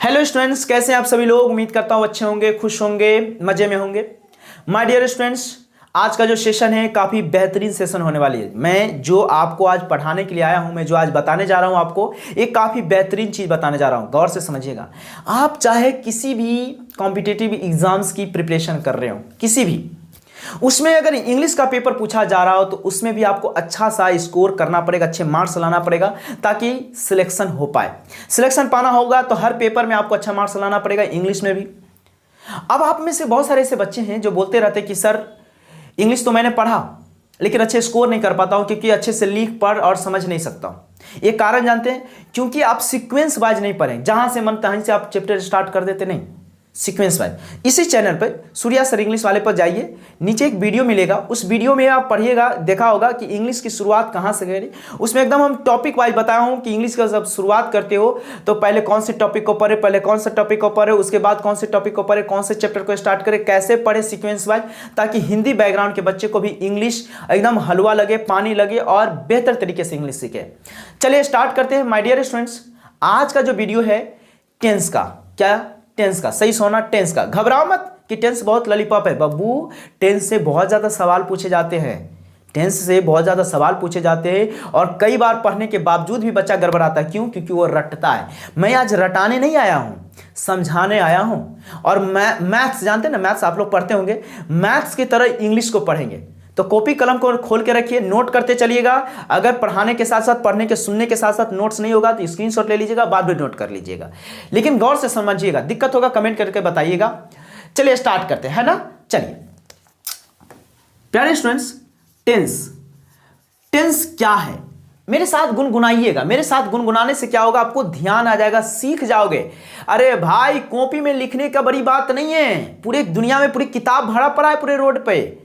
Hello students, कैसे हैं आप सभी लोग। उम्मीद करता हूँ अच्छे होंगे, खुश होंगे, मजे में होंगे। माय डियर स्टूडेंट्स, आज का जो सेशन है काफ़ी बेहतरीन सेशन होने वाली है। मैं जो आपको आज पढ़ाने के लिए आया हूँ, मैं जो आज बताने जा रहा हूँ आपको, एक काफ़ी बेहतरीन चीज़ बताने जा रहा हूँ। गौर से समझिएगा। आप चाहे किसी भी कॉम्पिटिटिव एग्जाम्स की प्रिपरेशन कर रहे हो, किसी भी, उसमें अगर इंग्लिश का पेपर पूछा जा रहा हो तो उसमें भी आपको अच्छा सा स्कोर करना पड़ेगा, अच्छे मार्क्स लाना पड़ेगा ताकि सिलेक्शन हो पाए। सिलेक्शन पाना होगा तो हर पेपर में आपको अच्छा मार्क्स लाना पड़ेगा, इंग्लिश में भी। अब आप में से बहुत सारे ऐसे बच्चे हैं जो बोलते रहते कि सर इंग्लिश तो मैंने पढ़ा लेकिन अच्छे स्कोर नहीं कर पाता हूं क्योंकि अच्छे से लिख पढ़ और समझ नहीं सकता हूं। एक कारण जानते हैं? क्योंकि आप सीक्वेंस वाइज नहीं पढ़े, जहां से मन तहीं से आप चैप्टर स्टार्ट कर देते, नहीं, सीक्वेंस वाइज। इसी चैनल पर सूर्या सर इंग्लिश वाले पर जाइए, नीचे एक वीडियो मिलेगा, उस वीडियो में आप पढ़िएगा, देखा होगा कि इंग्लिश की शुरुआत कहाँ से करें। उसमें एकदम हम टॉपिक वाइज बताया हूँ कि इंग्लिश का जब शुरुआत करते हो तो पहले कौन से टॉपिक को पढ़े, पहले कौन से टॉपिक को पढ़े, उसके बाद कौन से टॉपिक को पढ़े, कौन से चैप्टर को स्टार्ट करें, कैसे पढ़े सीक्वेंस वाइज, ताकि हिंदी बैकग्राउंड के बच्चे को भी इंग्लिश एकदम हलवा लगे, पानी लगे और बेहतर तरीके से इंग्लिश सीखे। चलिए स्टार्ट करते हैं माय डियर स्टूडेंट्स। आज का जो वीडियो है टेंस का, क्या टेंस का, सही सोना, टेंस का। घबराओ मत कि टेंस बहुत लॉलीपॉप है बब्बू। टेंस से बहुत ज़्यादा सवाल पूछे जाते हैं, टेंस से बहुत ज़्यादा सवाल पूछे जाते हैं और कई बार पढ़ने के बावजूद भी बच्चा गड़बड़ाता है। क्यों? क्योंकि वो रटता है। मैं आज रटाने नहीं आया हूँ, समझाने आया हूँ। और मैथ्स जानते हैं ना, मैथ्स आप लोग पढ़ते होंगे, मैथ्स की तरह इंग्लिश को पढ़ेंगे। तो कॉपी कलम को खोल के रखिए, नोट करते चलिएगा। अगर पढ़ाने के साथ साथ, पढ़ने के सुनने के साथ साथ नोट्स नहीं होगा तो स्क्रीनशॉट ले लीजिएगा, बाद में नोट कर लीजिएगा। लेकिन गौर से समझिएगा, दिक्कत होगा कमेंट करके बताइएगा। चलिए स्टार्ट करते हैं, है ना। चलिए प्यारे स्टूडेंट्स, टेंस, टेंस क्या है मेरे साथ गुनगुनाइएगा। मेरे साथ गुनगुनाने से क्या होगा, आपको ध्यान आ जाएगा, सीख जाओगे। अरे भाई, कॉपी में लिखने का बड़ी बात नहीं है। पूरे दुनिया में पूरी किताब भरा पड़ा है पूरे रोड पे,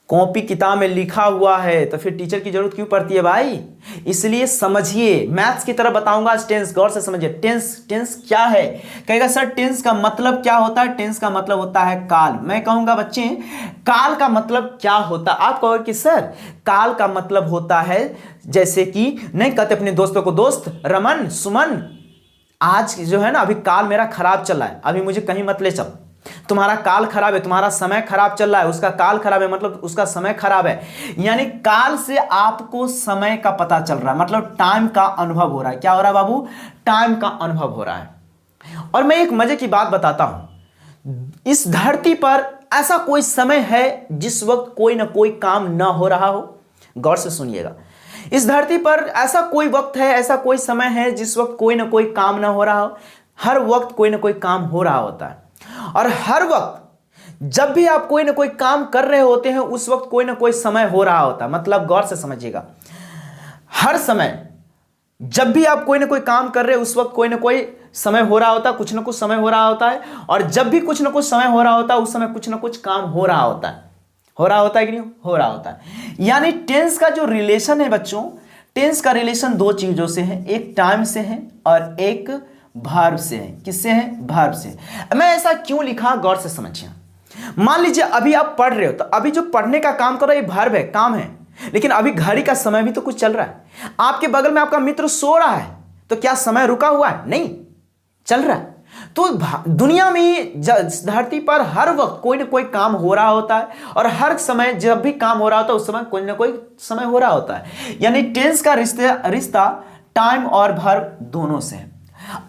कॉपी किताब में लिखा हुआ है, तो फिर टीचर की जरूरत क्यों पड़ती है भाई। इसलिए समझिए, मैथ्स की तरह बताऊंगा आज टेंस, गौर से समझिए। टेंस, टेंस क्या है? कहेगा सर टेंस का मतलब क्या होता है? टेंस का मतलब होता है काल। मैं कहूंगा बच्चे, काल का मतलब क्या होता है? आप कहोगे कि सर काल का मतलब होता है, जैसे कि नहीं कहते अपने दोस्तों को, दोस्त रमन, सुमन, आज जो है ना, अभी काल मेरा खराब चल रहा है, अभी मुझे कहीं मत ले चल। तुम्हारा काल खराब है, तुम्हारा समय खराब चल रहा है, उसका काल खराब है मतलब उसका समय खराब है। यानी काल से आपको समय का पता चल रहा है, मतलब टाइम का अनुभव हो रहा है। क्या हो रहा है बाबू? टाइम का अनुभव हो रहा है। और मैं एक मजे की बात बताता हूं, इस धरती पर ऐसा कोई समय है जिस वक्त कोई ना कोई काम ना हो रहा हो। गौर से सुनिएगा, इस धरती पर ऐसा कोई वक्त है, ऐसा कोई समय है जिस वक्त कोई ना कोई काम ना हो रहा हो। हर वक्त कोई ना कोई काम हो रहा होता है। और हर वक्त जब भी आप कोई ना कोई काम कर रहे होते हैं, उस वक्त कोई ना कोई समय हो रहा होता है। मतलब गौर से समझिएगा, हर समय जब भी आप कोई ना कोई काम कर रहे हैं, उस वक्त कोई ना कोई समय हो रहा होता है, कुछ ना कुछ समय हो रहा होता है। और जब भी कुछ ना कुछ समय हो रहा होता है, उस समय कुछ ना कुछ काम हो रहा होता है। हो रहा होता है कि नहीं? हो रहा होता है। यानी टेंस का जो रिलेशन है बच्चों, टेंस का रिलेशन दो चीजों से है, एक टाइम से है और एक वर्ब से है। किससे है? वर्ब से। मैं ऐसा क्यों लिखा, गौर से समझिए। मान लीजिए अभी आप पढ़ रहे हो, तो अभी जो पढ़ने का काम कर रहे हो ये वर्ब है, काम है, लेकिन अभी घड़ी का समय भी तो कुछ चल रहा है। आपके बगल में आपका मित्र सो रहा है, तो क्या समय रुका हुआ है? नहीं, चल रहा है। तो दुनिया में, धरती पर हर वक्त कोई ना कोई काम हो रहा होता है और हर समय जब भी काम हो रहा होता है, उस समय कोई ना कोई समय हो रहा होता है। यानी टेंस का रिश्ता टाइम और वर्ब दोनों से है।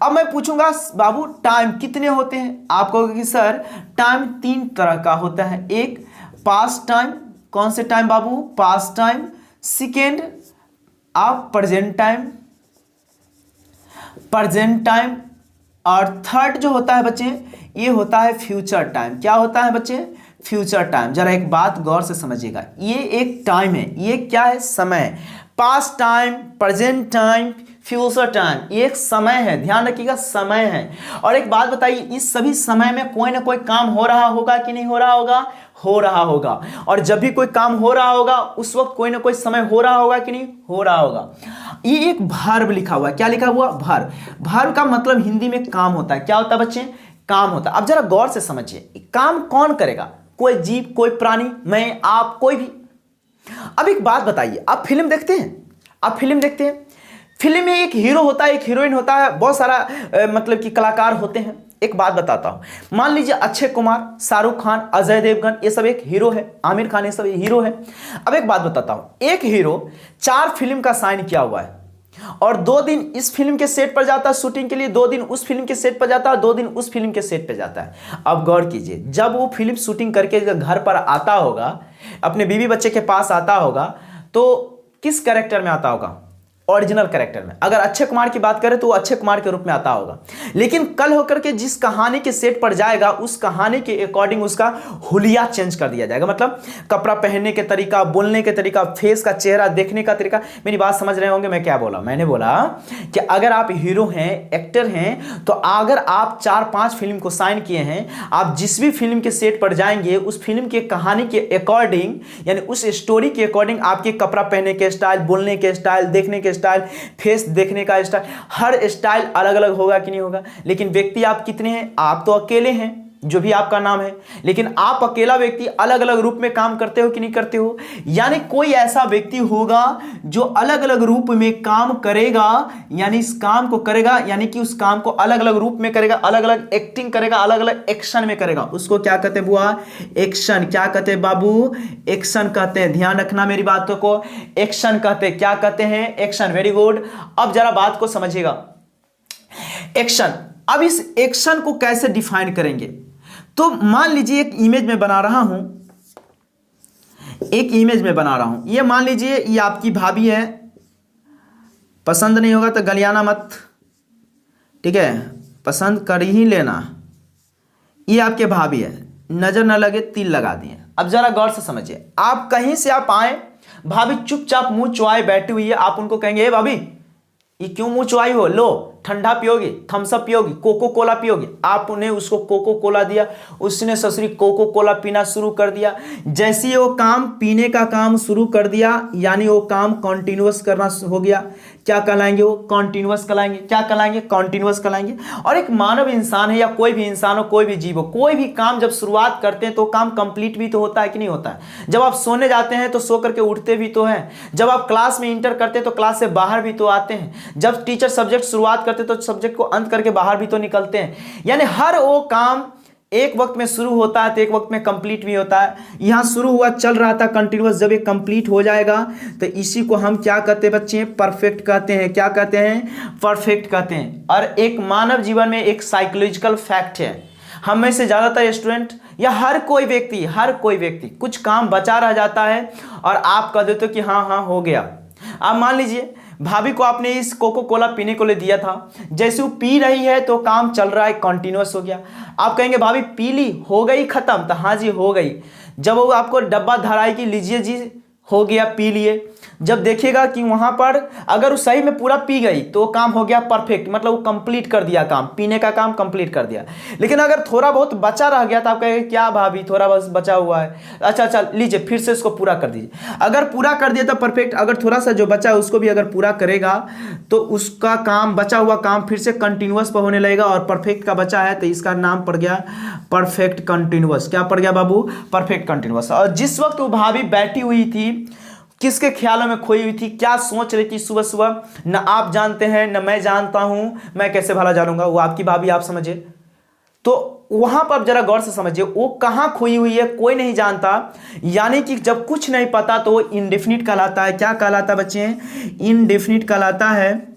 अब मैं पूछूंगा बाबू टाइम कितने होते हैं? आप कहोगे कि सर टाइम तीन तरह का होता है। एक पास्ट टाइम, कौन से टाइम बाबू? Past time. सेकेंड आप प्रेजेंट टाइम, प्रेजेंट टाइम। और थर्ड जो होता है बच्चे, ये होता है फ्यूचर टाइम। क्या होता है बच्चे? Future time. जरा एक बात गौर से समझिएगा, ये एक टाइम है, ये क्या है? समय। Past time, present time, future time, ये एक समय है, ध्यान रखिएगा, समय है। और एक बात बताइए, इस सभी समय में कोई ना कोई काम हो रहा होगा कि नहीं हो रहा होगा? हो रहा होगा। और जब भी कोई काम हो रहा होगा, उस वक्त कोई ना कोई समय हो रहा होगा कि नहीं हो रहा होगा। ये एक वर्ब लिखा हुआ है। क्या लिखा हुआ? वर्ब। वर्ब का मतलब हिंदी में काम होता है। क्या होता है बच्चे? काम होता है। अब जरा गौर से समझिए, काम कौन करेगा? कोई जीव, कोई प्राणी, मैं, आप, कोई भी। अब एक बात बताइए, आप फिल्म देखते हैं? आप फिल्म देखते हैं? फिल्म में एक हीरो होता है, एक हीरोइन होता है, बहुत सारा मतलब कि कलाकार होते हैं। एक बात बताता हूं, मान लीजिए अक्षय कुमार, शाहरुख खान, अजय देवगन, ये सब एक हीरो है, आमिर खान, ये सब हीरो है। अब एक बात बताता हूं, एक हीरो 4 फिल्म का साइन किया हुआ है और 2 दिन इस फिल्म के सेट पर जाता है शूटिंग के लिए, 2 दिन उस फिल्म के सेट पर जाता है, 2 दिन उस फिल्म के सेट पर जाता है। अब गौर कीजिए, जब वो फिल्म शूटिंग करके घर पर आता होगा, अपने बीवी बच्चे के पास आता होगा, तो किस कैरेक्टर में आता होगा? ओरिजिनल कैरेक्टर में। अगर अक्षय कुमार की बात करें तो वो अक्षय कुमार के रूप में आता होगा। लेकिन कल होकर के जिस कहानी के सेट पर जाएगा, उस कहानी के अकॉर्डिंग उसका हुलिया चेंज कर दिया जाएगा। मतलब कपड़ा पहनने के तरीका, बोलने के तरीका, फेस का, चेहरा देखने का तरीका। मेरी बात समझ रहे होंगे मैं क्या बोला? मैंने बोला कि अगर आप हीरो हैं, एक्टर हैं, तो अगर आप 4-5 फिल्म को साइन किए हैं, आप जिस भी फिल्म के सेट पर जाएंगे, उस फिल्म के कहानी के अकॉर्डिंग, यानी उस स्टोरी के अकॉर्डिंग आपके कपड़ा पहनने के स्टाइल, बोलने के स्टाइल, देखने के स्टाइल, फेस देखने का स्टाइल, हर स्टाइल अलग अलग होगा कि नहीं होगा? लेकिन व्यक्ति आप कितने हैं? आप तो अकेले हैं, जो भी आपका नाम है, लेकिन आप अकेला व्यक्ति अलग अलग रूप में काम करते हो कि नहीं करते हो? यानी कोई ऐसा व्यक्ति होगा जो अलग अलग रूप में काम करेगा, यानी इस काम को करेगा, यानी कि उस काम को अलग अलग रूप में करेगा, अलग अलग एक्टिंग करेगा, अलग अलग एक्शन में करेगा। उसको क्या कहते हैं बुआ? एक्शन। क्या कहते हैं बाबू? एक्शन कहते हैं। ध्यान रखना मेरी बातों को, एक्शन कहते हैं। क्या कहते हैं? एक्शन। Very good. अब जरा बात को समझिएगा, एक्शन। अब इस एक्शन को कैसे डिफाइन करेंगे? तो मान लीजिए एक इमेज में बना रहा हूं, एक इमेज में बना रहा हूं। ये मान लीजिए ये आपकी भाभी है, पसंद नहीं होगा तो गलियाना मत, ठीक है? पसंद कर ही लेना। ये आपके भाभी है, नजर न लगे तिल लगा दिए। अब जरा गौर से समझिए, आप कहीं से आप आए, भाभी चुपचाप मुंह चुआए बैठी हुई है, आप उनको कहेंगे, ए भाभी ये क्यों मुंह चुआई हो, लो ठंडा पियोगी, थम्स अप पियोगी, कोको कोला पियोगी? आपने उसको कोको कोला दिया, उसने ससुरी कोको कोला पीना शुरू कर दिया। जैसे ही वो काम पीने का काम शुरू कर दिया, यानी वो काम कॉन्टिन्यूअस करना हो गया। क्या कहलाएंगे वो? कॉन्टिन्यूअस कहलाएंगे। क्या कहलाएंगे? कॉन्टिन्यूअस कहलाएंगे। और एक मानव इंसान है या कोई भी इंसान हो, कोई भी जीव हो, कोई भी काम जब शुरुआत करते हैं तो काम कंप्लीट भी तो होता है कि नहीं होता है? जब आप सोने जाते हैं तो सो करके उठते भी तो हैं। जब आप क्लास में इंटर करते हैं तो क्लास से बाहर भी तो आते हैं। जब टीचर सब्जेक्ट शुरुआत करते तो सब्जेक्ट को अंत करके बाहर भी तो निकलते हैं। यानी हर वो काम एक वक्त में शुरू होता है तो एक वक्त में कंप्लीट भी होता है। यहां शुरू हुआ, चल रहा था कंटिन्यूअस, जब ये कंप्लीट हो जाएगा तो इसी को हम क्या कहते हैं बच्चे? परफेक्ट कहते हैं। क्या कहते हैं? परफेक्ट कहते हैं। और एक मानव जीवन में एक साइकोलॉजिकल फैक्ट है, हम में से ज्यादातर स्टूडेंट या हर कोई व्यक्ति कुछ काम बचा रह जाता है और आप कह देते हो कि हाँ हाँ हो गया। आप मान लीजिए भाभी को आपने इस कोको कोला पीने को ले दिया था, जैसे वो पी रही है तो काम चल रहा है, कंटिन्यूअस हो गया। आप कहेंगे भाभी पी ली, हो गई खत्म? तो हाँ जी हो गई। जब वो आपको डब्बा धराएगी, लीजिए जी हो गया, पी लिए। जब देखिएगा कि वहां पर अगर वो सही में पूरा पी गई तो काम हो गया परफेक्ट, मतलब वो कंप्लीट कर दिया काम, पीने का काम कंप्लीट कर दिया। लेकिन अगर थोड़ा बहुत बचा रह गया तो आप कहेंगे क्या भाभी थोड़ा बस बचा हुआ है, अच्छा लीजिए फिर से इसको पूरा कर दीजिए। अगर पूरा कर दिया तो परफेक्ट, अगर थोड़ा सा जो बचा है उसको भी अगर पूरा करेगा तो उसका काम, बचा हुआ काम फिर से कंटिन्यूअस पर होने लगेगा और परफेक्ट का बचा है तो इसका नाम पड़ गया परफेक्ट कंटिन्यूअस। क्या पड़ गया बाबू? Perfect continuous. और जिस वक्त वो भाभी बैठी हुई थी, किसके ख्यालों में खोई हुई थी, क्या सोच रही थी सुबह सुबह, न आप जानते हैं न मैं जानता हूं, मैं कैसे भला जानूंगा, वो आपकी भाभी, आप समझिए। तो वहां पर जरा गौर से समझिए, वो कहां खोई हुई है कोई नहीं जानता। यानी कि जब कुछ नहीं पता तो वो इंडेफिनिट कहलाता है। क्या कहलाता है बच्चे? इंडेफिनिट कहलाता है।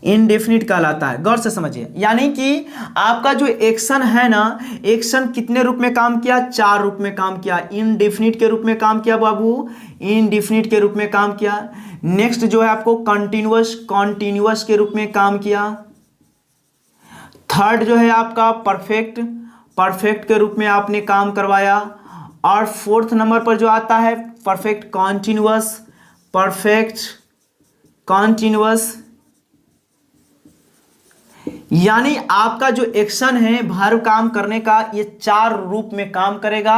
इनडेफिनिट कहलाता है। गौर से समझिए, यानी कि आपका जो एक्शन है ना, एक्शन कितने रूप में काम किया? 4 रूप में काम किया। इनडेफिनिट के रूप में काम किया बाबू, इनडेफिनिट के रूप में काम किया। नेक्स्ट जो है आपको कॉन्टिन्यूअस के रूप में काम किया। थर्ड जो है आपका परफेक्ट के रूप में आपने काम करवाया। और फोर्थ नंबर पर जो आता है परफेक्ट कॉन्टिन्यूअस, यानी आपका जो एक्शन है भर काम करने का, ये 4 रूप में काम करेगा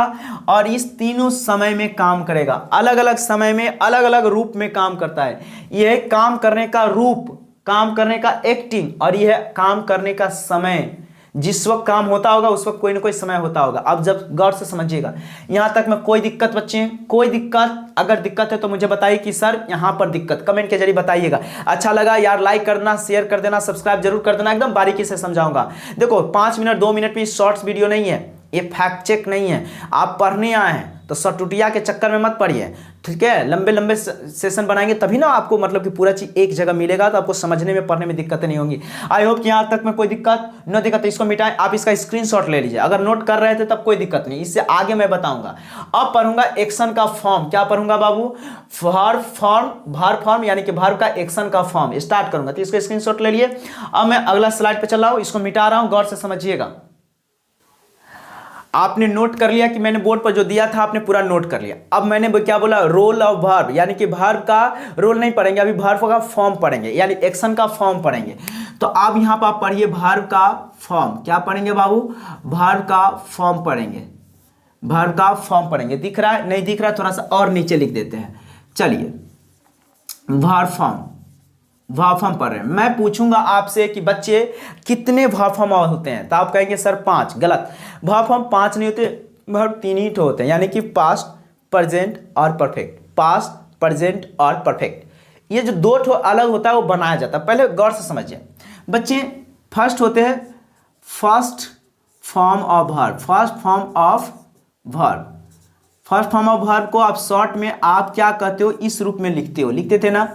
और इस तीनों समय में काम करेगा। अलग अलग समय में अलग अलग रूप में काम करता है। यह है काम करने का रूप, काम करने का एक्टिंग, और यह है काम करने का समय। जिस वक्त काम होता होगा उस वक्त कोई ना कोई समय होता होगा। अब जब गौर से समझिएगा, यहाँ तक में कोई दिक्कत बच्चे, कोई दिक्कत? अगर दिक्कत है तो मुझे बताइए कि सर यहाँ पर दिक्कत, कमेंट के जरिए बताइएगा। अच्छा लगा यार, लाइक कर देना, शेयर कर देना, सब्सक्राइब जरूर कर देना, एकदम बारीकी से समझाऊंगा। देखो 5 मिनट 2 मिनट में शॉर्ट्स वीडियो नहीं है, ये फैक्ट चेक नहीं है। आप पढ़ने आए हैं तो सटुटिया के चक्कर में मत पढ़िए, ठीक है? लंबे लंबे सेशन बनाएंगे तभी ना आपको मतलब कि पूरा चीज एक जगह मिलेगा, तो आपको समझने में पढ़ने में दिक्कतें नहीं होंगी। आई होप कि यहाँ तक में कोई दिक्कत न दिक्कत तो इसको मिटाएं। आप इसका स्क्रीनशॉट ले लीजिए, अगर नोट कर रहे थे तब कोई दिक्कत नहीं, इससे आगे मैं बताऊंगा। अब पढ़ूंगा एक्शन का फॉर्म। क्या पढ़ूंगा बाबू? वर्ब फॉर्म, वर्ब फॉर्म यानी कि वर्ब का एक्शन का फॉर्म स्टार्ट करूंगा, तो इसको स्क्रीनशॉट ले लिए। अब मैं अगला स्लाइड पे चल रहा हूं, इसको मिटा रहा हूं, गौर से समझिएगा। आपने नोट कर लिया कि मैंने बोर्ड पर जो दिया था आपने पूरा नोट कर लिया। अब मैंने क्या बोला? रोल ऑफ वर्ब, यानी कि वर्ब का रोल नहीं पढ़ेंगे, अभी वर्ब का फॉर्म पढ़ेंगे, यानी एक्शन का फॉर्म पढ़ेंगे। तो आप यहां पर पढ़िए वर्ब का फॉर्म। क्या पढ़ेंगे बाबू? वर्ब का फॉर्म पढ़ेंगे, वर्ब का फॉर्म पढ़ेंगे। दिख रहा है? नहीं दिख रहा है? थोड़ा सा और नीचे लिख देते हैं। चलिए, वर्ब फॉर्म, वर्ब फॉर्म पढ़ रहे हैं। मैं पूछूंगा आपसे कि बच्चे कितने वर्ब फॉर्म होते हैं, तो आप कहेंगे सर 5। गलत, वर्ब फॉर्म 5 नहीं होते, वर्ब 3 ही होते हैं, यानी कि पास्ट, प्रेजेंट और परफेक्ट। पास्ट, प्रेजेंट और परफेक्ट, ये जो 2 ठो अलग होता है वो बनाया जाता है। पहले गौर से समझिए बच्चे। फर्स्ट होते हैं first form of verb, first form of verb. First form of verb को आप शॉर्ट में आप क्या कहते हो? इस रूप में लिखते हो, लिखते थे ना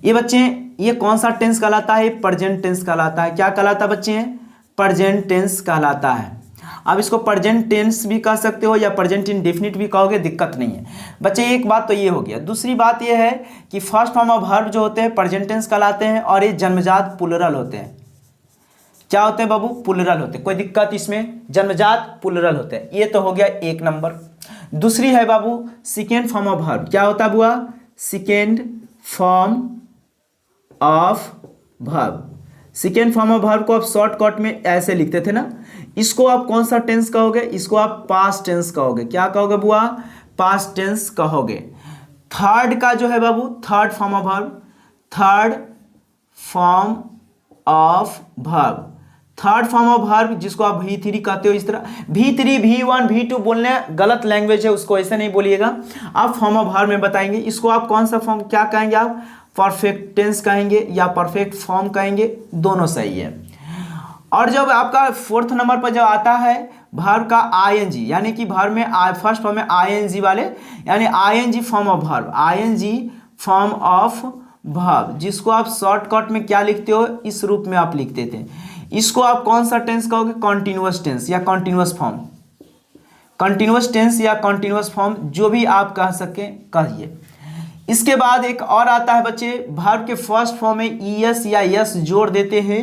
ये बच्चे। ये कौन सा टेंस कहलाता है? प्रेजेंट टेंस कहलाता है। क्या कहलाता है बच्चे? प्रेजेंट टेंस कहलाता है। अब इसको प्रेजेंट टेंस भी कह सकते हो या प्रेजेंट इंडेफिनिट भी कहोगे, दिक्कत नहीं है बच्चे। एक बात तो ये हो गया। दूसरी बात ये है कि फर्स्ट फॉर्म ऑफ वर्ब जो होते हैं प्रेजेंट टेंस कहलाते हैं, और ये जन्मजात प्लूरल होते हैं। क्या होते हैं बाबू? प्लूरल होते हैं। कोई दिक्कत इसमें? जन्मजात प्लूरल होते हैं। ये तो हो गया 1 नंबर। दूसरी है बाबू सेकेंड फॉर्म ऑफ वर्ब। क्या होता है बुआ? Second form of verb. Second form of verb को आप शॉर्टकट में ऐसे लिखते थे ना, इसको आप कौन सा टेंस कहोगे? इसको आप पास्ट टेंस कहोगे। क्या कहोगे बुआ? पास्ट टेंस कहोगे। थर्ड का जो है बाबू, third form of verb, third form of verb, third form of verb जिसको आप V3 कहते हो, इस तरह V3 V1 V2 बोलने गलत लैंग्वेज है, उसको ऐसे नहीं बोलिएगा। आप फॉर्म ऑफ वर्ब में बताएंगे, इसको आप कौन सा फॉर्म क्या कहेंगे? आप परफेक्ट टेंस कहेंगे या परफेक्ट फॉर्म कहेंगे, दोनों सही है। और जब आपका 4th नंबर पर जब आता है वर्ब का ING, यानी कि वर्ब में फर्स्ट फॉर्म में ING वाले, यानी ING form of verb, ING form of verb, जिसको आप शॉर्टकट में क्या लिखते हो? इस रूप में आप लिखते थे। इसको आप कौन सा टेंस कहोगे? कॉन्टिन्यूअस टेंस या कॉन्टिन्यूअस फॉर्म, कॉन्टिन्यूअस टेंस या कॉन्टिन्यूअस फॉर्म, जो भी आप कह सके कहिए। इसके बाद एक और आता है बच्चे, वर्ब के फर्स्ट फॉर्म में ES या S जोड़ देते हैं,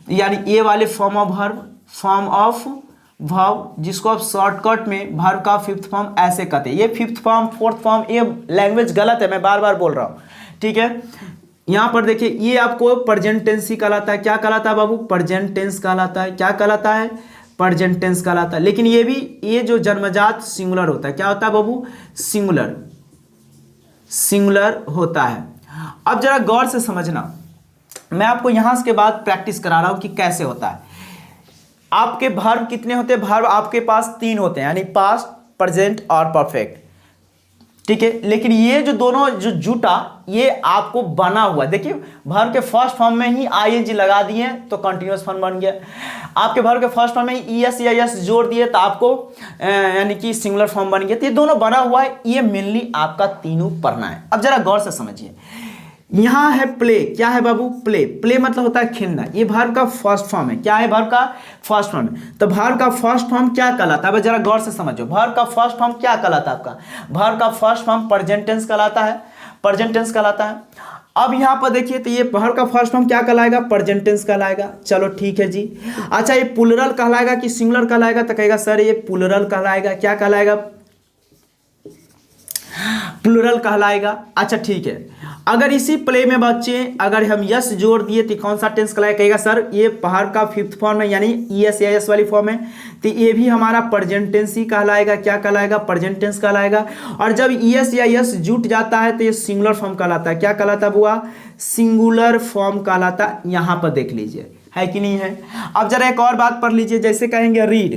यानी ए वाले form of verb, form of verb, जिसको आप शॉर्टकट में वर्ब का 5th फॉर्म ऐसे कहते हैं। ये 5th फॉर्म 4th फॉर्म, ये लैंग्वेज गलत है, मैं बार बार बोल रहा हूँ, ठीक है? यहाँ पर देखिए, ये आपको प्रेजेंट टेंस ही कहलाता है। क्या कहलाता है बाबू? प्रेजेंट टेंस कहलाता है। क्या कहलाता है? प्रेजेंट टेंस कहलाता है। लेकिन ये भी, ये जो जन्मजात सिंगुलर होता है, क्या होता है बाबू? सिंगुलर, सिंगुलर होता है। अब जरा गौर से समझना, मैं आपको यहां के बाद प्रैक्टिस करा रहा हूं कि कैसे होता है। आपके वर्ब कितने होते हैं? वर्ब आपके पास 3 होते हैं, यानी पास्ट, प्रेजेंट और परफेक्ट, ठीक है? लेकिन ये जो दोनों जो जुटा, ये आपको बना हुआ, देखिए वर्ब के फर्स्ट फॉर्म में ही ING लगा दिए तो कंटिन्यूअस फॉर्म बन गया। आपके वर्ब के फर्स्ट फॉर्म में ही ES या S जोड़ दिए तो आपको यानी कि सिंगुलर फॉर्म बन गया। तो ये दोनों बना हुआ है, ये मेनली आपका तीनों पढ़ना है। अब जरा गौर से समझिए, यहां है प्ले। क्या है बाबू? प्ले। प्ले मतलब होता है खेलना। ये वर्ब का फर्स्ट फॉर्म है। क्या है? वर्ब का फर्स्ट फॉर्म है। तो वर्ब का फर्स्ट फॉर्म क्या कहलाता है? अब जरा गौर से समझो, वर्ब का फर्स्ट फॉर्म क्या कहलाता है? आपका वर्ब का फर्स्ट फॉर्म प्रेजेंट टेंस कहलाता है, प्रेजेंट टेंस कहलाता है। अब यहां पर देखिए, तो ये वर्ब का फर्स्ट फॉर्म क्या कहलाएगा? प्रेजेंट टेंस कहलाएगा। चलो ठीक है जी। अच्छा, ये प्लूरल कहलाएगा कि सिंगुलर कहलाएगा? तो कहेगा सर ये प्लूरल कहलाएगा। क्या कहलाएगा? प्लूरल कहलाएगा। अच्छा ठीक है। अगर इसी प्ले में बच्चे अगर हम यस जोड़ दिए तो कौन सा टेंस कहलाएगा? कहेगा सर ये वर्ब का 5th फॉर्म है, यानी ES या S वाली फॉर्म है, तो ये भी हमारा प्रेजेंट टेंस ही कहलाएगा। क्या कहलाएगा? प्रेजेंट टेंस कहलाएगा। और जब ES या S जुट जाता है तो ये सिंगुलर फॉर्म कहलाता है। क्या कहलाता है बुआ? सिंगुलर फॉर्म कहलाता। यहाँ पर देख लीजिए, है कि नहीं है। अब जरा एक और बात पढ़ लीजिए, जैसे कहेंगे रीड,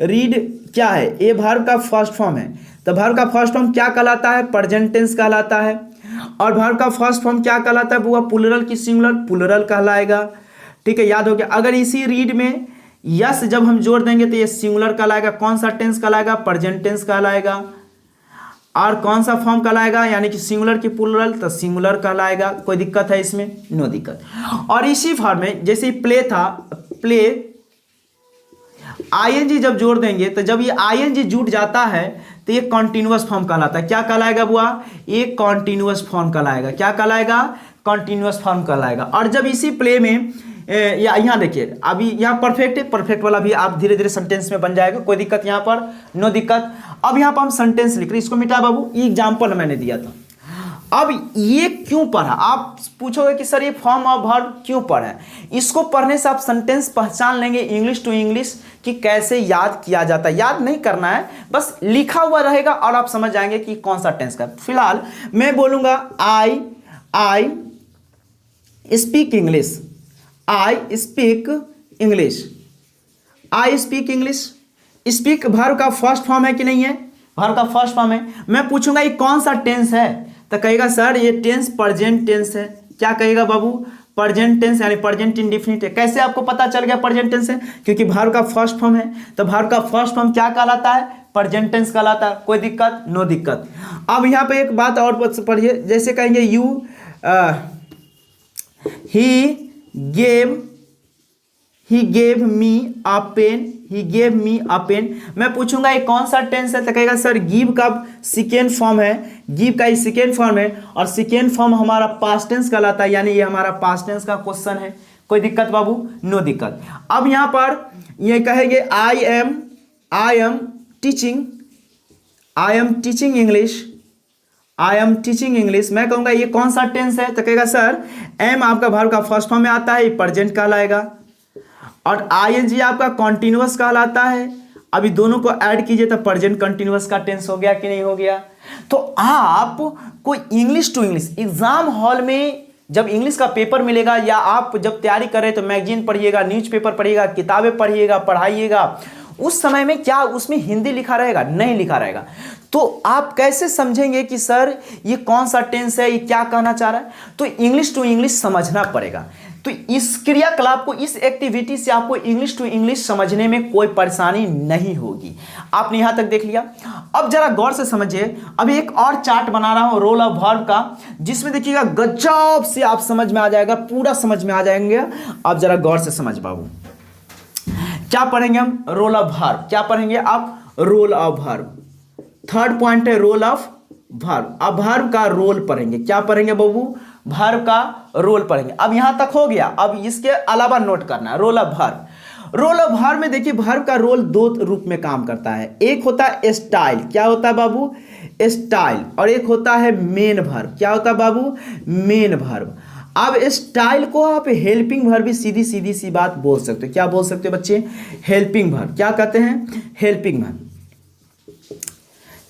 रीड क्या है, ये वर्ब का फर्स्ट फॉर्म है, तो वर्ब का फर्स्ट फॉर्म क्या कहलाता है, प्रेजेंट टेंस कहलाता है। और वर्ब का फर्स्ट फॉर्म क्या कहलाता है, वो प्लूरल की सिंगुलर, प्लूरल कहलाएगा। ठीक है, याद हो गया। अगर इसी रीड में यस जब हम जोड़ देंगे तो ये सिंगुलर कहलाएगा, कौन सा टेंस कहलाएगा, प्रेजेंट टेंस कहलाएगा। और कौन सा फॉर्म कहलाएगा, यानी कि सिंगुलर की प्लूरल, तो सिंगुलर कहलाएगा। कोई दिक्कत है इसमें, नो दिक्कत। और इसी फॉर्म में जैसे प्ले था, प्ले आईएनजी जब जोड़ देंगे तो जब ये आईएनजी जुट जाता है तो ये कॉन्टिन्यूअस फॉर्म कहलाता है। क्या कहलाएगा बुआ, ये कॉन्टिन्यूअस फॉर्म कहलाएगा। क्या कहलाएगा, कॉन्टिन्यूअस फॉर्म कहलाएगा। और जब इसी प्ले में या यहाँ देखिए, अभी यहाँ परफेक्ट है, परफेक्ट वाला भी आप धीरे धीरे सेंटेंस में बन जाएगा, कोई दिक्कत यहाँ पर, नो दिक्कत। अब यहाँ पर हम सेंटेंस लिख रहे हैं, इसको मिटा बाबू, ये एग्जाम्पल मैंने दिया था। अब ये क्यों पढ़ा, आप पूछोगे कि सर ये फॉर्म ऑफ वर्ब क्यों पढ़ा है। इसको पढ़ने से आप सेंटेंस पहचान लेंगे इंग्लिश टू इंग्लिश कि कैसे याद किया जाता है। याद नहीं करना है, बस लिखा हुआ रहेगा और आप समझ जाएंगे कि कौन सा टेंस का। फिलहाल मैं बोलूँगा I speak English, I speak English, I speak English. Speak verb का फर्स्ट फॉर्म है कि नहीं है, वर्ब का फर्स्ट फॉर्म है। मैं पूछूंगा ये कौन सा टेंस है, तो कहेगा सर ये टेंस प्रेजेंट टेंस है। क्या कहेगा बाबू, प्रेजेंट टेंस, यानी प्रेजेंट इंडेफिनिट है। कैसे आपको पता चल गया प्रेजेंट टेंस है, क्योंकि वर्ब का फर्स्ट फॉर्म है, तो वर्ब का फर्स्ट फॉर्म क्या कहलाता है, प्रेजेंट टेंस कहलाता है। कोई दिक्कत, नो दिक्कत। अब यहाँ पे एक बात और पढ़िए, जैसे कहेंगे you he gave me a pen, he gave me a pen। मैं पूछूंगा ये कौन सा टेंस है, तो कहेगा सर गिव का सेकेंड फॉर्म है, गिव का ही सेकेंड फॉर्म है, और सेकेंड फॉर्म हमारा पास्ट टेंस कहलाता है, यानी ये हमारा पास्ट टेंस का क्वेश्चन है। कोई दिक्कत बाबू, नो दिक्कत। अब यहाँ पर ये कहेंगे I am teaching English, I am teaching English. मैं कहूँगा ये कौन सा टेंस है, तो कहेगा सर एम आपका वर्ब का फर्स्ट फॉर्म में आता है, ये प्रेजेंट कहलाएगा। और आईएनजी आपका कॉन्टिन्यूअस कहलाता है। अभी दोनों को ऐड कीजिए तो प्रेजेंट कंटिन्यूअस का टेंस हो गया कि नहीं हो गया। तो आप कोई English to English exam hall में जब इंग्लिश का पेपर मिलेगा, या आप जब तैयारी कर रहे हैं तो मैगजीन पढ़िएगा, न्यूज़पेपर पढ़िएगा, किताबें पढ़िएगा, पढ़ाइएगा, उस समय में क्या उसमें हिंदी लिखा रहेगा, नहीं लिखा रहेगा, तो आप कैसे समझेंगे कि सर ये कौन सा टेंस है, ये क्या कहना चाह रहा है। तो इंग्लिश टू इंग्लिश समझना पड़ेगा। तो इस क्रियाकलाप को, इस एक्टिविटी से आपको इंग्लिश टू इंग्लिश समझने में कोई परेशानी नहीं होगी। आपने यहाँ तक देख लिया। अब जरा गौर से समझिए, अभी एक और चार्ट बना रहा हूँ रोल ऑफ वर्ब का, जिसमें देखिएगा गजब से आप समझ में आ जाएगा, पूरा समझ में आ जाएंगे। अब जरा गौर से समझ बाबू, क्या पढ़ेंगे हम, रोल ऑफ वर्ब। क्या पढ़ेंगे आप, role of verb. Third point है रोल ऑफ वर्ब। अब वर्ब का रोल पढ़ेंगे। क्या पढ़ेंगे बाबू, वर्ब का रोल पढ़ेंगे। अब यहां तक हो गया। अब इसके अलावा नोट करना है role of verb. Role of verb में देखिए वर्ब का रोल दो रूप में काम करता है। एक होता है स्टाइल, क्या होता है बाबू, स्टाइल। और एक होता है मेन वर्ब। क्या होता है बाबू, मेन वर्ब। अब स्टाइल को आप हेल्पिंग वर्ब भी सीधी सी बात बोल सकते हो। क्या बोल सकते हो बच्चे, हेल्पिंग वर्ब। क्या कहते हैं, हेल्पिंग वर्ब।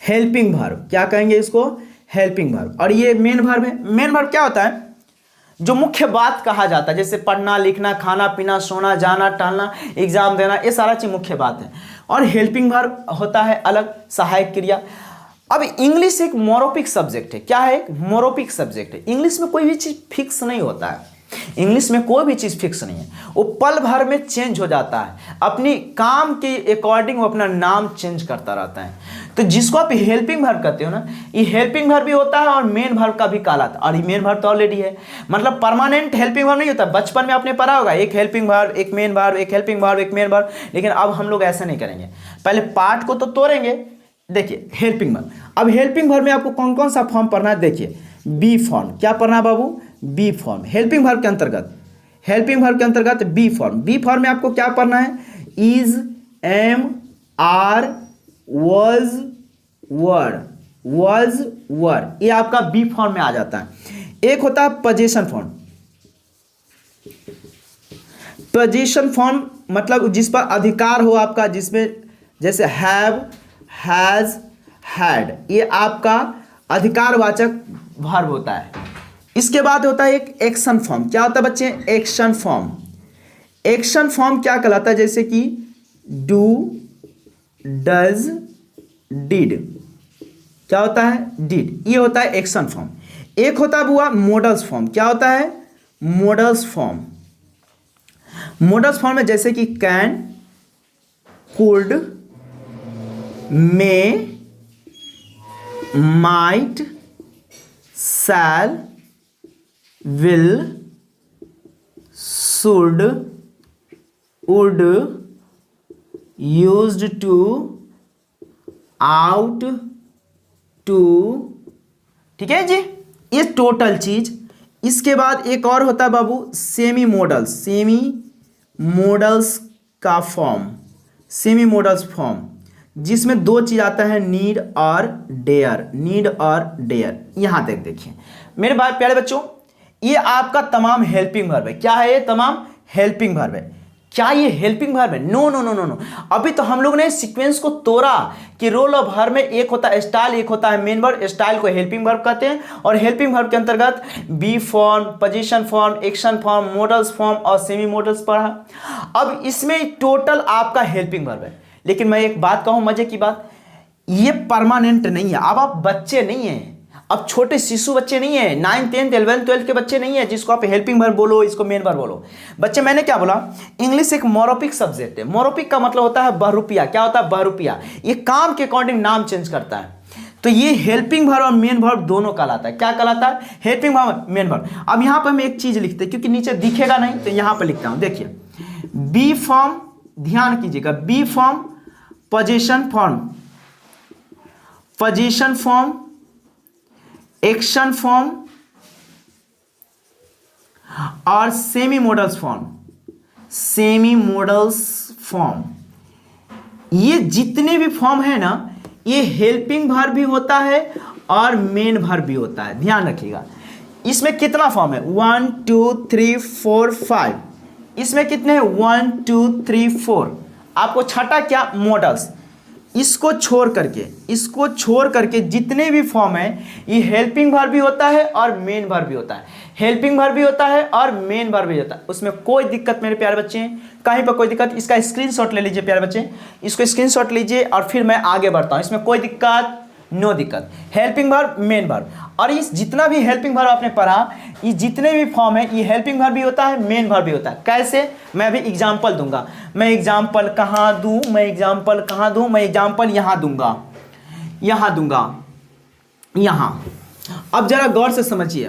हेल्पिंग वर्ब क्या कहेंगे इसको, हेल्पिंग वर्ब। और ये मेन वर्ब है। मेन वर्ब क्या होता है, जो मुख्य बात कहा जाता है, जैसे पढ़ना, लिखना, खाना पीना, सोना, जाना, टहलना, एग्जाम देना, ये सारा चीज मुख्य बात है। और हेल्पिंग वर्ब होता है अलग, सहायक क्रिया। अब इंग्लिश एक मोरोपिक सब्जेक्ट है। क्या है, एक मोरोपिक सब्जेक्ट है। इंग्लिश में कोई भी चीज फिक्स नहीं होता है। इंग्लिश में कोई भी चीज फिक्स नहीं है, वो पल भर में चेंज हो जाता है। अपनी काम के अकॉर्डिंग वो अपना नाम चेंज करता रहता है। तो जिसको आप हेल्पिंग वर्ब कहते हो ना, ये हेल्पिंग वर्ब भी होता है और मेन वर्ब का भी कहलाता है। और ये मेन वर्ब तो ऑलरेडी है, मतलब परमानेंट हेल्पिंग वर्ब नहीं होता। बचपन में आपने पढ़ा होगा, एक हेल्पिंग वर्ब, एक मेन वर्ब, एक हेल्पिंग वर्ब, एक मेन वर्ब। लेकिन अब हम लोग ऐसा नहीं करेंगे, पहले पार्ट को तो तोड़ेंगे। देखिए हेल्पिंग वर्ब। अब हेल्पिंग वर्ब में आपको कौन कौन सा फॉर्म पढ़ना है, देखिए बी फॉर्म। क्या पढ़ना है बाबू, बी फॉर्म। हेल्पिंग वर्ब के अंतर्गत, हेल्पिंग वर्ब के अंतर्गत बी फॉर्म। बी फॉर्म में आपको क्या पढ़ना है, is, am, are, was, were, was, were, ये आपका बी फॉर्म में आ जाता है। एक होता है पोजीशन फॉर्म। पोजीशन फॉर्म मतलब जिस पर अधिकार हो आपका, जिसमें जैसे हैव, हैज, हैड, ये आपका अधिकारवाचक वर्ब होता है। इसके बाद होता है एक एक्शन फॉर्म। क्या होता है बच्चे, एक्शन फॉर्म। एक्शन फॉर्म क्या कहलाता है, जैसे कि डू, डज, डिड, क्या होता है, डिड, ये होता है एक्शन फॉर्म। एक होता है बुआ मॉडल्स फॉर्म। क्या होता है, मॉडल्स फॉर्म। मॉडल्स फॉर्म में जैसे कि can, could, may, might, shall, will, should, would, used to, ought to. ठीक है जी, ये टोटल चीज। इसके बाद एक और होता है बाबू सेमी मॉडल्स। सेमी मॉडल्स का फॉर्म, सेमी मॉडल्स फॉर्म, जिसमें दो चीज आता है, नीड और डेयर। नीड और डेयर। यहां तक देखिए मेरे बात प्यारे बच्चों, ये आपका तमाम हेल्पिंग वर्ब है। क्या है ये, तमाम हेल्पिंग वर्ब है। क्या ये हेल्पिंग वर्ब है? No no no no no. अभी तो हम लोग ने सीक्वेंस को तोड़ा कि रोल ऑफ वर्ब में एक होता है स्टाइल, एक होता है मेन वर्ब। स्टाइल को हेल्पिंग वर्ब कहते हैं और हेल्पिंग वर्ब के अंतर्गत be form, position form, action form, modals form और सेमी मॉडल्स पढ़ा। अब इसमें टोटल आपका हेल्पिंग वर्ब है। लेकिन मैं एक बात कहूं, मजे की बात, ये परमानेंट नहीं है। अब आप बच्चे नहीं हैं, अब छोटे शिशु बच्चे नहीं है, 9th 10th 11th 12th के बच्चे नहीं है जिसको आप हेल्पिंग वर्ब बोलो, इसको मेन वर्ब बोलो। बच्चे मैंने क्या बोला, इंग्लिश एक मोरोपिक सब्जेक्ट है। मोरोपिक का मतलब होता है बहरूपिया। क्या होता है, बहरूपिया। ये काम के अकॉर्डिंग नाम चेंज करता है। तो ये हेल्पिंग वर्ब और मेन वर्ब दोनों कहलाता है। क्या कहलाता है, हेल्पिंग वर्ब, मेन वर्ब। अब यहां पर हम एक चीज लिखते हैं क्योंकि नीचे दिखेगा नहीं, तो यहां पर लिखता हूं। देखिए बी फॉर्म, ध्यान कीजिएगा, be form, position form, position form, action form और semi modals form. Semi modals form, ये जितने भी फॉर्म है ना, ये हेल्पिंग वर्ब भी होता है और मेन वर्ब भी होता है। ध्यान रखिएगा। इसमें कितना फॉर्म है, 1 2 3 4 5। इसमें कितने हैं, 1 2 3 4। आपको छठा क्या, मॉडल्स। इसको छोड़ करके जितने भी फॉर्म है, ये हेल्पिंग वर्ब भी होता है और मेन वर्ब भी होता है। हेल्पिंग वर्ब भी होता है और मेन वर्ब भी होता है। उसमें कोई दिक्कत मेरे प्यारे बच्चे, कहीं पर कोई दिक्कत, इसका स्क्रीनशॉट ले लीजिए प्यारे बच्चे, इसको स्क्रीनशॉट लीजिए और फिर मैं आगे बढ़ता हूं। इसमें कोई दिक्कत, नो दिक्कत। हेल्पिंग वर्ब, मेन वर्ब, और इस जितना भी हेल्पिंग वर्ब आपने पढ़ा, ये जितने भी फॉर्म है, ये हेल्पिंग वर्ब भी होता है, मेन वर्ब भी होता है। कैसे, मैं अभी एग्जांपल दूंगा। मैं एग्जांपल कहाँ दूं, मैं एग्जांपल कहाँ दूं, मैं एग्जांपल यहां दूंगा, यहां दूंगा, यहां। अब जरा गौर से समझिए,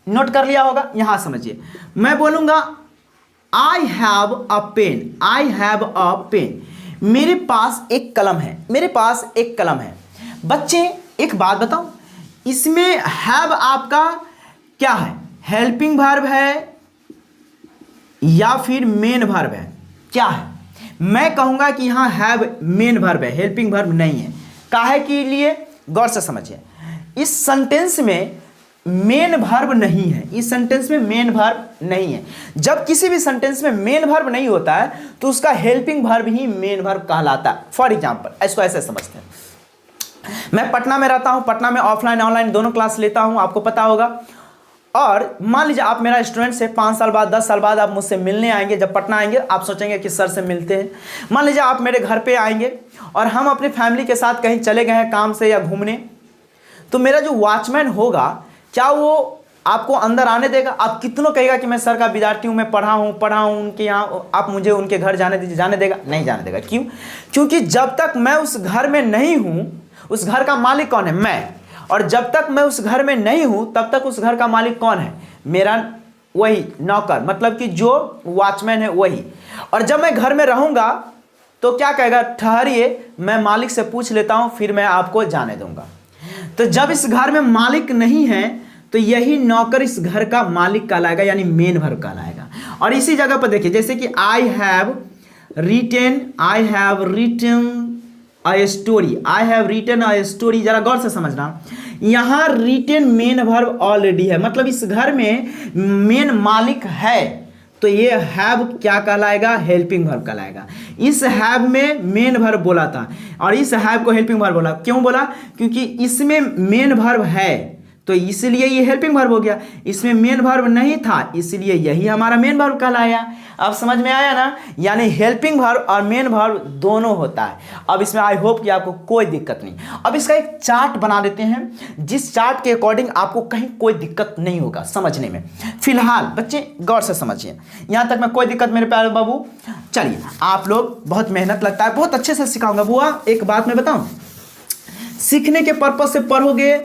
नोट कर लिया होगा, यहां समझिए। मैं बोलूंगा I have a pen, I have a pen. मेरे पास एक कलम है, मेरे पास एक कलम है। बच्चे एक बात बताओ, इसमें हैव आपका क्या है, हेल्पिंग वर्ब है या फिर मेन वर्ब है, क्या है? मैं कहूंगा कि यहां हैव मेन वर्ब है, हेल्पिंग वर्ब नहीं है। काहे के लिए, गौर से समझिए। इस सेंटेंस में मेन वर्ब नहीं है, इस सेंटेंस में मेन वर्ब नहीं है। जब किसी भी सेंटेंस में मेन वर्ब नहीं होता है तो उसका हेल्पिंग वर्ब ही मेन वर्ब कहलाता है। फॉर एग्जांपल, इसको ऐसे समझते हैं। मैं पटना में रहता हूं, पटना में ऑफलाइन ऑनलाइन दोनों क्लास लेता हूं, आपको पता होगा। और मान लीजिए आप मेरा स्टूडेंट से 5 साल बाद, 10 साल बाद आप मुझसे मिलने आएंगे। जब पटना आएंगे आप सोचेंगे कि सर से मिलते हैं। मान लीजिए आप मेरे घर पे आएंगे और हम अपने फैमिली के साथ कहीं चले गए हैं काम से या घूमने, तो मेरा जो वॉचमैन होगा, क्या वो आपको अंदर आने देगा? आप कितनों कहेगा कि मैं सर का विद्यार्थी हूं, मैं पढ़ा हूं उनके यहाँ, आप मुझे उनके घर जाने दीजिए, जाने देगा? नहीं जाने देगा। क्यों? क्योंकि जब तक मैं उस घर में नहीं हूं, उस घर का मालिक कौन है? मैं। और जब तक मैं उस घर में नहीं हूं तब तक उस घर का मालिक कौन है? मेरा वही नौकर, मतलब कि जो वॉचमैन है वही। और जब मैं घर में रहूंगा तो क्या कहेगा? ठहरिए, मैं मालिक से पूछ लेता हूं, फिर मैं आपको जाने दूंगा। तो जब इस घर में मालिक नहीं है तो यही नौकर इस घर का मालिक कहलाएगा, यानी मेन वर्ब कहलाएगा। और इसी जगह पर देखिए, जैसे कि I have written a story, I have written a story. जरा गौर से समझना, यहां रिटेन मेन वर्ब ऑलरेडी है, मतलब इस घर में मेन मालिक है, तो ये हैव क्या कहलाएगा? हेल्पिंग वर्ब कहलाएगा। इस हैव में मेन वर्ब बोला था और इस हैव को हेल्पिंग वर्ब बोला। क्यों बोला? क्योंकि इसमें मेन वर्ब है, तो इसलिए ये हेल्पिंग वर्ब हो गया। इसमें मेन वर्ब नहीं था, इसलिए यही हमारा मेन वर्ब कहलाया। अब समझ में आया ना, यानी हेल्पिंग वर्ब और मेन वर्ब दोनों होता है। अब इसमें आई होप कि आपको कोई दिक्कत नहीं। अब इसका एक चार्ट बना देते हैं, जिस चार्ट के अकॉर्डिंग आपको कहीं कोई दिक्कत नहीं होगा समझने में। फिलहाल बच्चे गौर से समझिए, यहां तक में कोई दिक्कत मेरे प्यारे बाबू। चलिए, आप लोग बहुत मेहनत लगता है, बहुत अच्छे से सिखाऊंगा। बुआ एक बात मैं बताऊं, सीखने के पर्पज से पढ़ोगे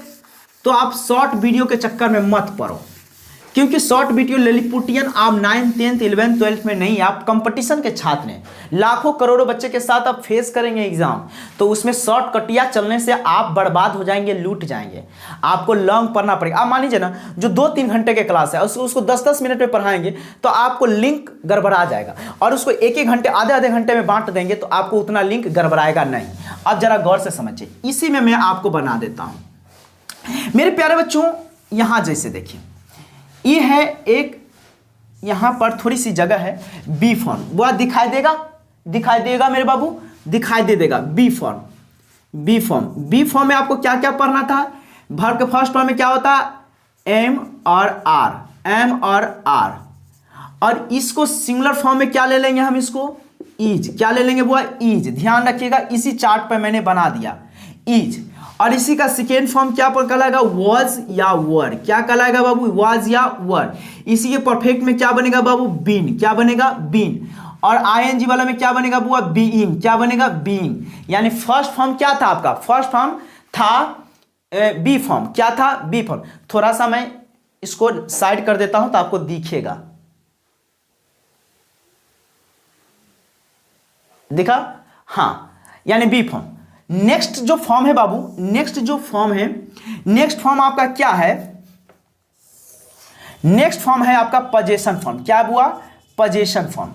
तो आप शॉर्ट वीडियो के चक्कर में मत पढ़ो, क्योंकि शॉर्ट वीडियो लिलिपुटियन आप 9th 10th 11th 12th में नहीं, आप कंपटीशन के छात्र हैं, लाखों करोड़ों बच्चे के साथ आप फेस करेंगे एग्जाम, तो उसमें शॉर्ट कटिया चलने से आप बर्बाद हो जाएंगे, लूट जाएंगे। आपको लॉन्ग पढ़ना पड़ेगा। आप मान लीजिए ना, जो 2-3 घंटे के क्लास है उसको 10-10 मिनट में पढ़ाएंगे तो आपको लिंक गड़बड़ा जाएगा, और उसको 1-1 घंटे आधे-आधे घंटे में बांट देंगे तो आपको उतना लिंक गड़बड़ाएगा नहीं। अब जरा गौर से समझिए, इसी में मैं आपको बना देता हूं मेरे प्यारे बच्चों। यहां जैसे देखिए, ये है एक, यहां पर थोड़ी सी जगह है बी फॉर्म, वो दिखाई देगा, दिखाई देगा मेरे बाबू, दिखाई दे देगा be form. Be form, be form में आपको क्या क्या पढ़ना था? वर्ब के फर्स्ट फॉर्म में क्या होता है? एम और आर, एम और आर। और इसको सिंगुलर फॉर्म में क्या ले लेंगे हम? इसको इज, क्या ले लेंगे बुआ? इज। ध्यान रखिएगा, इसी चार्ट पर मैंने बना दिया इज। और इसी का सेकेंड फॉर्म क्या पर कहलाएगा? वॉज या वर। क्या कहलाएगा बाबू? वॉज या वर। इसी के परफेक्ट में क्या बनेगा बाबू? बीन। क्या बनेगा? बीन। और आईएनजी वाला में क्या बनेगा बुआ? बीइंग। क्या बनेगा? बीइंग। यानी फर्स्ट फॉर्म क्या था आपका? फर्स्ट फॉर्म था बी फॉर्म। क्या था? Be form. थोड़ा सा मैं इसको साइड कर देता हूं तो आपको दिखेगा, दिखा? हाँ, यानी बी फॉर्म। नेक्स्ट जो फॉर्म है बाबू, नेक्स्ट जो फॉर्म है, नेक्स्ट फॉर्म आपका क्या है? नेक्स्ट फॉर्म है आपका पजेशन फॉर्म। क्या हुआ? Possession form.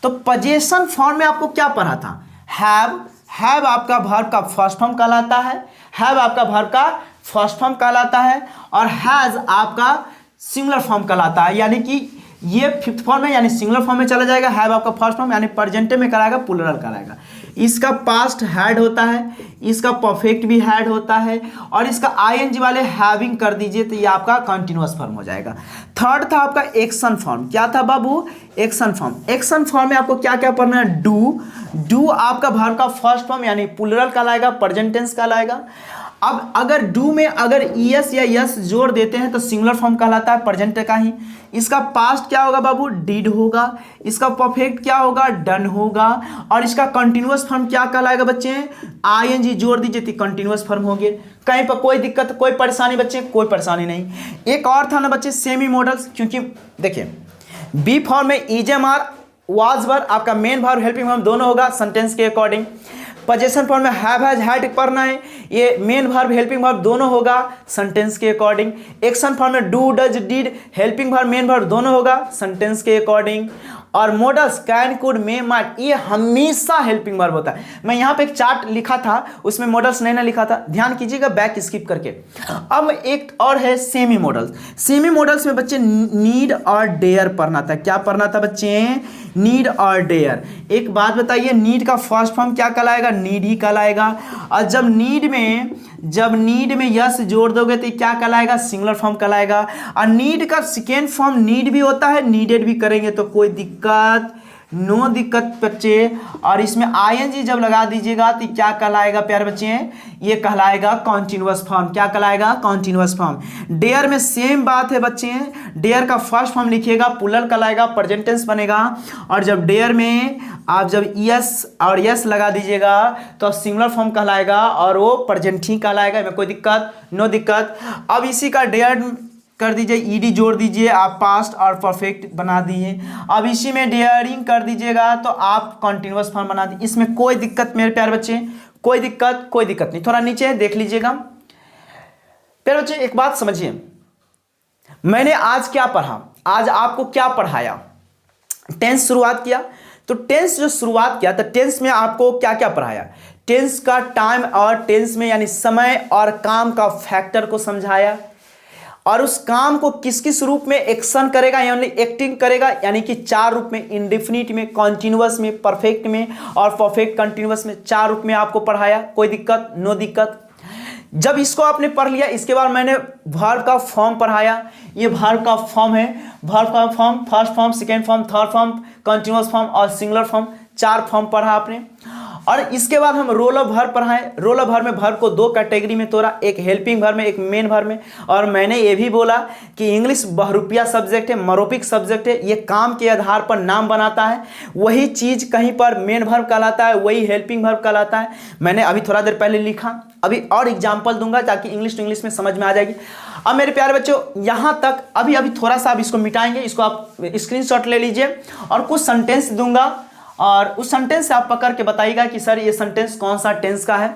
तो पजेशन फॉर्म में आपको क्या पढ़ा था? हैव। हैव आपका वर्ब का फर्स्ट फॉर्म कहलाता है, हैव आपका वर्ब का फर्स्ट फॉर्म कहलाता है, और हैज आपका सिंगुलर फॉर्म कहलाता है। यानी कि ये फिफ्थ फॉर्म में, यानी सिंगुलर फॉर्म में चला जाएगा। हैव आपका फर्स्ट फॉर्म, यानी प्रेजेंट में कराएगा, प्लूरल कराएगा। इसका पास्ट हैड होता है, इसका परफेक्ट भी हैड होता है, और इसका आईएनजी वाले हैविंग कर दीजिए तो ये आपका कंटिन्यूअस फॉर्म हो जाएगा। थर्ड था आपका एक्शन फॉर्म। क्या था बाबू? Action form. एक्शन फॉर्म में आपको क्या क्या पढ़ना है? डू। डू आपका वर्ब का फर्स्ट फॉर्म, यानी प्लूरल कहलाएगा, प्रेजेंट टेंस कहलाएगा। अब अगर डू में अगर ईएस या यस जोड़ देते हैं तो सिंगुलर फॉर्म कहलाता है, प्रेजेंट का ही। इसका पास्ट क्या होगा बाबू? डिड होगा। इसका परफेक्ट क्या होगा? डन होगा। और इसका कंटिन्यूअस फॉर्म क्या कहलाएगा बच्चे? आईएनजी जोड़ दीजिए तो कंटिन्यूअस फॉर्म होंगे। कहीं पर कोई दिक्कत, कोई परेशानी बच्चे? कोई परेशानी नहीं। एक और था ना बच्चे, सेमी मॉडल्स, क्योंकि देखिए बी फॉर्म में इजएमआर, वाज वर, आपका मेन वर्ब हेल्पिंग वर्ब दोनों होगा सेंटेंस के अकॉर्डिंग। पजेशन फॉर्म में हैव हैज हैड पढ़ना है, ये मेन वर्ब हेल्पिंग वर्ब दोनों होगा सेंटेंस के अकॉर्डिंग। एक्शन फॉर्म में do does did helping verb main verb दोनों होगा सेंटेंस के अकॉर्डिंग। और models can could may might, ये हमेशा हेल्पिंग वर्ब होता है। मैं यहाँ पे एक चार्ट लिखा था, उसमें मॉडल्स नहीं ना लिखा था, ध्यान कीजिएगा, बैक स्किप करके। अब एक और है सेमी मॉडल्स। सेमी मॉडल्स में बच्चे नीड और डेयर पढ़ना था। क्या पढ़ना था बच्चे? नीड और डेयर। एक बात बताइए, नीड का फर्स्ट फॉर्म क्या कहलाएगा? नीड ही कहलाएगा। और जब नीड में यस जोड़ दोगे तो क्या कहलाएगा? सिंगुलर फॉर्म कहलाएगा। और नीड का सेकेंड फॉर्म नीड भी होता है, नीडेड भी करेंगे तो कोई दिक्कत, नो दिक्कत बच्चे। और इसमें आईएनजी जब लगा दीजिएगा तो क्या कहलाएगा प्यारे बच्चे? ये कहलाएगा कॉन्टिन्यूअस फॉर्म। क्या कहलाएगा? Continuous form. डेयर में सेम बात है बच्चे, डेयर का फर्स्ट फॉर्म लिखिएगा, प्लूरल कहलाएगा, प्रेजेंट टेंस बनेगा। और जब डेयर में आप जब यस और यस लगा दीजिएगा तो सिंगुलर फॉर्म कहलाएगा, और वो प्रेजेंट ही कहलाएगा, में कोई दिक्कत, नो दिक्कत। अब इसी का डेयर कर दीजिए, ईडी जोड़ दीजिए, आप पास्ट और परफेक्ट बना दिए। अब इसी में डेयरिंग कर दीजिएगा तो आप कंटिन्यूअस फॉर्म बना दिए। इसमें कोई दिक्कत मेरे प्यारे बच्चे? कोई दिक्कत, कोई दिक्कत नहीं। थोड़ा नीचे देख लीजिएगा प्यारे बच्चे। एक बात समझिए, मैंने आज क्या पढ़ा, आज आपको क्या पढ़ाया? टेंस शुरुआत किया, तो टेंस जो शुरुआत किया तो टेंस में आपको क्या क्या पढ़ाया? टेंस का टाइम, और टेंस में यानी समय और काम का फैक्टर को समझाया, और उस काम को किस किस रूप में एक्शन करेगा यानी एक्टिंग करेगा, यानी कि 4 रूप में, इंडेफिनिट में, कॉन्टिन्यूअस में, परफेक्ट में और परफेक्ट कंटिन्यूअस में, 4 रूप में आपको पढ़ाया। कोई दिक्कत, नो दिक्कत। जब इसको आपने पढ़ लिया, इसके बाद मैंने वर्ब का फॉर्म पढ़ाया। ये वर्ब का फॉर्म है, वर्ब का form, first form, second form, third form, continuous form और सिंगुलर फॉर्म, 4 फॉर्म पढ़ा आपने। और इसके बाद हम रोल ऑफ वर्ब पढ़ाएं। रोल ऑफ वर्ब में वर्ब को 2 कैटेगरी में तोड़ा, एक हेल्पिंग वर्ब में, एक मेन वर्ब में। और मैंने ये भी बोला कि इंग्लिश बहुरूपिया सब्जेक्ट है, मरोपिक सब्जेक्ट है, ये काम के आधार पर नाम बनाता है। वही चीज़ कहीं पर मेन वर्ब कहलाता है, वही हेल्पिंग वर्ब कहलाता है। मैंने अभी थोड़ा देर पहले लिखा, अभी और एग्जाम्पल दूंगा ताकि इंग्लिश टू इंग्लिश में समझ में आ जाएगी। अब मेरे प्यारे बच्चों, यहाँ तक अभी थोड़ा सा आप इसको मिटाएंगे, इसको आप स्क्रीनशॉट ले लीजिए और कुछ सेंटेंस दूंगा और उस सेंटेंस से आप पकड़ के बताइएगा कि सर ये सेंटेंस कौन सा टेंस का है।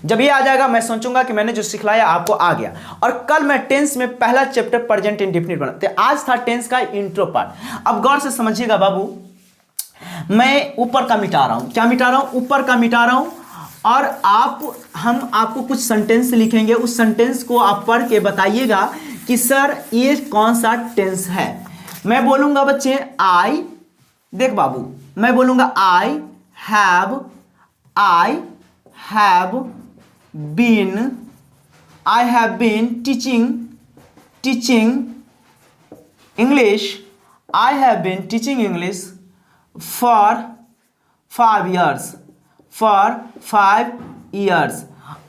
जब ये आ जाएगा मैं सोचूंगा कि मैंने जो सिखलाया आपको आ गया। और कल मैं टेंस में पहला चैप्टर प्रेजेंट इंडेफिनिट बना, तो आज था टेंस का इंट्रो पार्ट। अब गौर से समझिएगा बाबू, मैं ऊपर का मिटा रहा हूं। क्या मिटा रहा हूं? ऊपर का मिटा रहा हूं। और हम आपको कुछ सेंटेंस लिखेंगे, उस सेंटेंस को आप पढ़ के बताइएगा कि सर ये कौन सा टेंस है। मैं बोलूंगा बच्चे आई, देख बाबू, मैं बोलूंगा I have been teaching English, I have been teaching English for 5 years।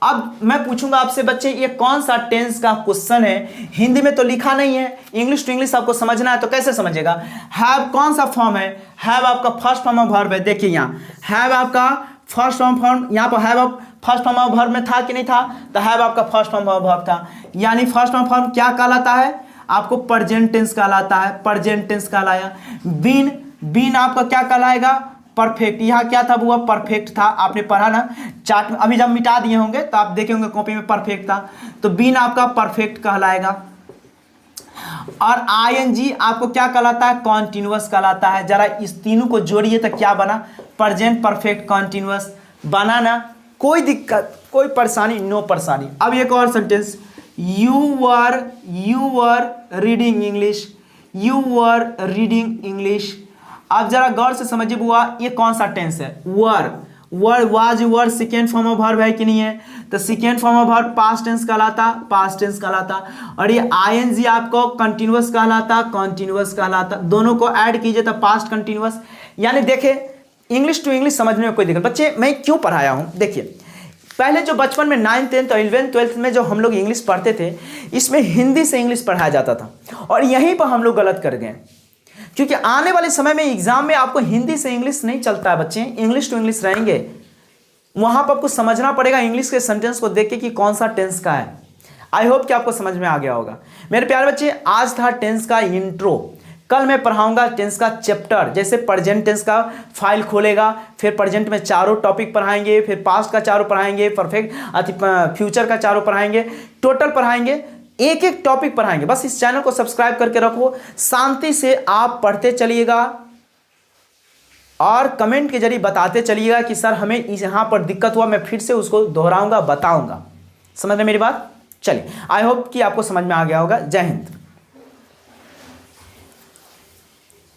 अब मैं पूछूंगा आपसे बच्चे, ये कौन सा टेंस का क्वेश्चन है? हिंदी में तो लिखा नहीं है, इंग्लिश टू इंग्लिश आपको समझना है, तो कैसे समझेगा? हैव कौन सा फॉर्म है? हैव आपका फर्स्ट फॉर्म ऑफ वर्ब है। देखिए यहाँ हैव आपका फर्स्ट फॉर्म, यहाँ पर have first form of verb में था कि नहीं था? तो हैव आपका फर्स्ट फॉर्म ऑफ वर्ब था, यानी फर्स्ट फॉर्म क्या कहलाता है? आपको प्रेजेंट टेंस कहलाता है, प्रेजेंट टेंस कहलाया। बीन आपका क्या कहलाएगा? परफेक्ट। यहाँ क्या था बुआ? परफेक्ट था, आपने पढ़ा ना चार्ट में, अभी जब मिटा दिए होंगे तो आप देखे होंगे कॉपी में परफेक्ट था, तो बीन आपका परफेक्ट कहलाएगा। और आईएनजी आपको क्या कहलाता है? कॉन्टिन्यूअस कहलाता है। जरा इस तीनों को जोड़िए तो क्या बना? प्रेजेंट परफेक्ट कॉन्टिन्यूअस बना ना। कोई दिक्कत, कोई परेशानी? नो परेशानी। अब एक और sentence, you were reading English. आप जरा गौर से समझिए बुआ, ये कौन सा टेंस है? Was second form of verb है कि नहीं है? तो second form of verb past tense कहलाता। और ये आईएनजी आपको कंटिन्यूअस कहलाता। दोनों को ऐड कीजिए तो पास्ट कंटिन्यूअस। यानी देखिए, इंग्लिश टू इंग्लिश समझने में कोई दिक्कत। बच्चे मैं क्यों पढ़ाया हूँ? देखिए, पहले जो बचपन में 9th 10th और 11th 12th में जो हम लोग इंग्लिश पढ़ते थे, इसमें हिंदी से इंग्लिश पढ़ाया जाता था, और यहीं पर हम लोग गलत कर गए। क्योंकि आने वाले समय में एग्जाम में आपको हिंदी से इंग्लिश नहीं चलता है बच्चे, इंग्लिश टू इंग्लिश रहेंगे। वहां पर आपको समझना पड़ेगा इंग्लिश के सेंटेंस को देख के कि कौन सा टेंस का है। आई होप कि आपको समझ में आ गया होगा मेरे प्यारे बच्चे। आज था टेंस का इंट्रो, कल मैं पढ़ाऊंगा टेंस का चैप्टर। जैसे प्रेजेंट टेंस का फाइल खोलेगा, फिर प्रेजेंट में 4 टॉपिक पढ़ाएंगे, फिर पास्ट का 4 पढ़ाएंगे, परफेक्ट फ्यूचर का 4 पढ़ाएंगे, टोटल पढ़ाएंगे, एक टॉपिक पढ़ाएंगे। बस इस चैनल को सब्सक्राइब करके रखो, शांति से आप पढ़ते चलिएगा और कमेंट के जरिए बताते चलिएगा कि सर हमें यहाँ पर दिक्कत हुआ। मैं फिर से उसको दोहराऊंगा, बताऊंगा। समझ रहे मेरी बात? चलिए, आई होप कि आपको समझ में आ गया होगा। जय हिंद।